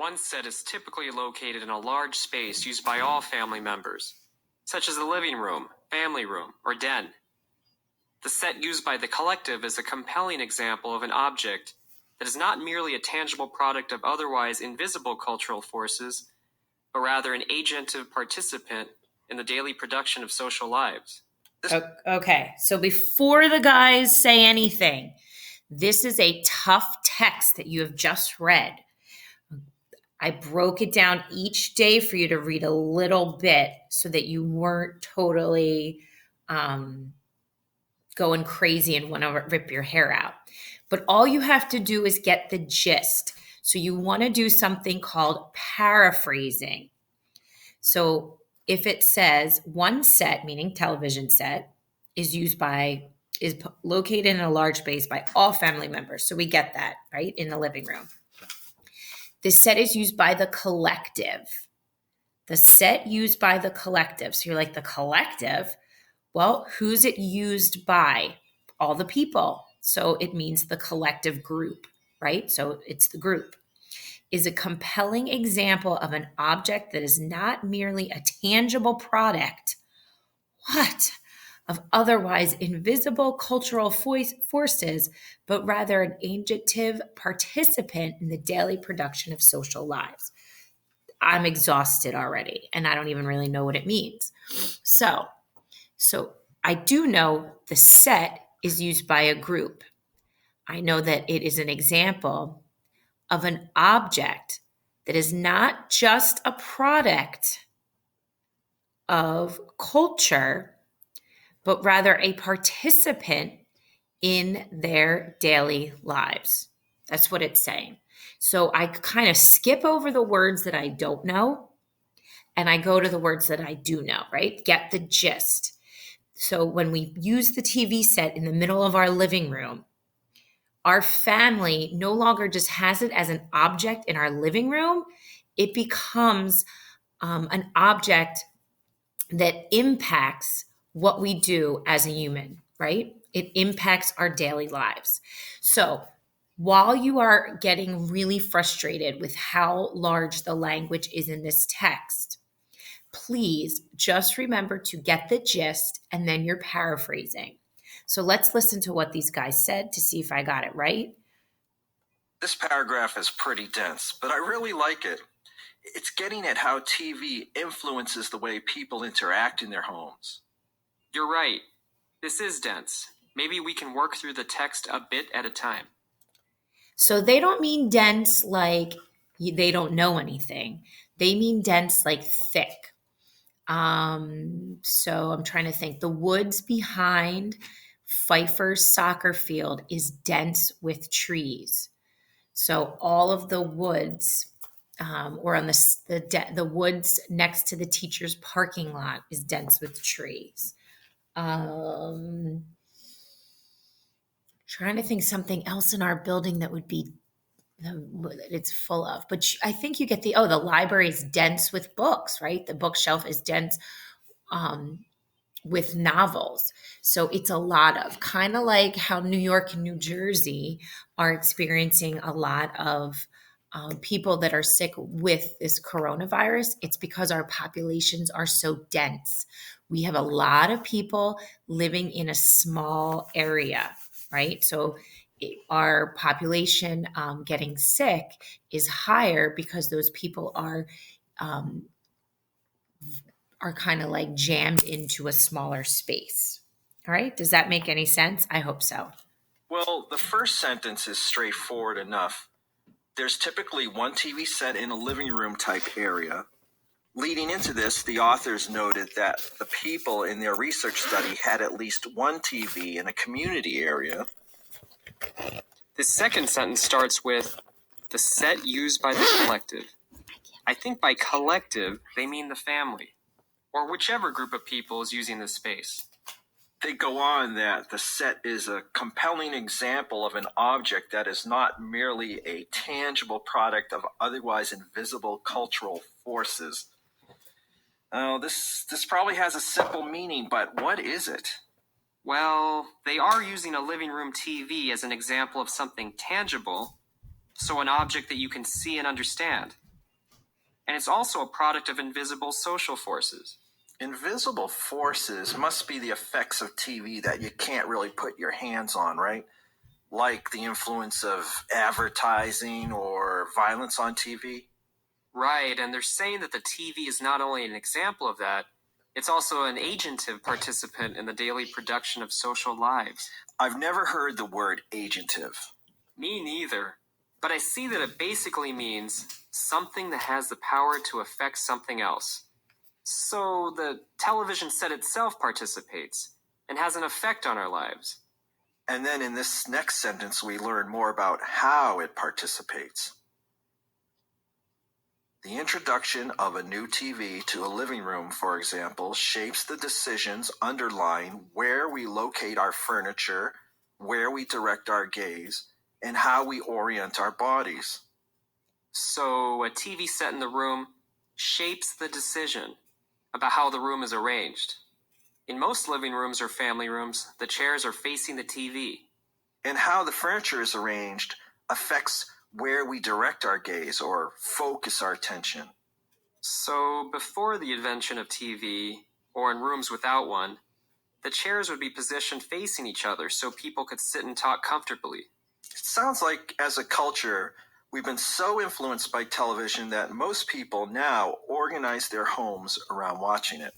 One set is typically located in a large space used by all family members, such as the living room, family room, or den. The set used by the collective is a compelling example of an object that is not merely a tangible product of otherwise invisible cultural forces, but rather an agentive participant in the daily production of social lives. Okay, so before the guys say anything, this is a tough text that you have just read. I broke it down each day for you to read a little bit so that you weren't totally going crazy and want to rip your hair out. But all you have to do is get the gist. So you want to do something called paraphrasing. So if it says one set, meaning television set, is located in a large space by all family members. So we get that, right? In the living room. The set is used by the collective. The set used by the collective. So you're like, the collective? Well, who's it used by? All the people. So it means the collective group, right? So it's the group. Is a compelling example of an object that is not merely a tangible product. What? Of otherwise invisible cultural forces, but rather an agentive participant in the daily production of social lives. I'm exhausted already, and I don't even really know what it means. So I do know the set is used by a group. I know that it is an example of an object that is not just a product of culture, but rather a participant in their daily lives. That's what it's saying. So I kind of skip over the words that I don't know, and I go to the words that I do know, right? Get the gist. So when we use the TV set in the middle of our living room, our family no longer just has it as an object in our living room. It becomes an object that impacts what we do as a human, right? It impacts our daily lives. So while you are getting really frustrated with how large the language is in this text, please just remember to get the gist and then you're paraphrasing. So let's listen to what these guys said to see if I got it right. This paragraph is pretty dense, but I really like it. It's getting at how TV influences the way people interact in their homes. You're right. This is dense. Maybe we can work through the text a bit at a time. So they don't mean dense like they don't know anything. They mean dense like thick. So I'm trying to think. The woods behind Pfeiffer's soccer field is dense with trees. So all of the woods, or on the woods next to the teacher's parking lot, is dense with trees. Trying to think something else in our building that would be it's full of, but I think you get the library is dense with books, right? The bookshelf is dense with novels. So it's a lot of, kind of like how New York and New Jersey are experiencing a lot of people that are sick with this coronavirus. It's because our populations are so dense. We have a lot of people living in a small area, right? So our population getting sick is higher because those people are kind of like jammed into a smaller space. All right. Does that make any sense? I hope so. Well, the first sentence is straightforward enough. There's typically one TV set in a living room type area. Leading into this, the authors noted that the people in their research study had at least one TV in a community area. The second sentence starts with the set used by the collective. I think by collective, they mean the family, or whichever group of people is using this space. They go on that the set is a compelling example of an object that is not merely a tangible product of otherwise invisible cultural forces. Oh, this probably has a simple meaning, but what is it? Well, they are using a living room TV as an example of something tangible, so an object that you can see and understand. and it's also a product of invisible social forces. Invisible forces must be the effects of TV that you can't really put your hands on, right? Like the influence of advertising or violence on TV. Right, and they're saying that the TV is not only an example of that, it's also an agentive participant in the daily production of social lives. I've never heard the word agentive. Me neither, but I see that it basically means something that has the power to affect something else. So the television set itself participates and has an effect on our lives. And then in this next sentence, we learn more about how it participates. The introduction of a new TV to a living room, for example, shapes the decisions underlying where we locate our furniture, where we direct our gaze, and how we orient our bodies. So a TV set in the room shapes the decision about how the room is arranged. In most living rooms or family rooms, the chairs are facing the TV. And how the furniture is arranged affects where we direct our gaze or focus our attention. So before the invention of TV, or in rooms without one, the chairs would be positioned facing each other so people could sit and talk comfortably. It sounds like as a culture, we've been so influenced by television that most people now organize their homes around watching it.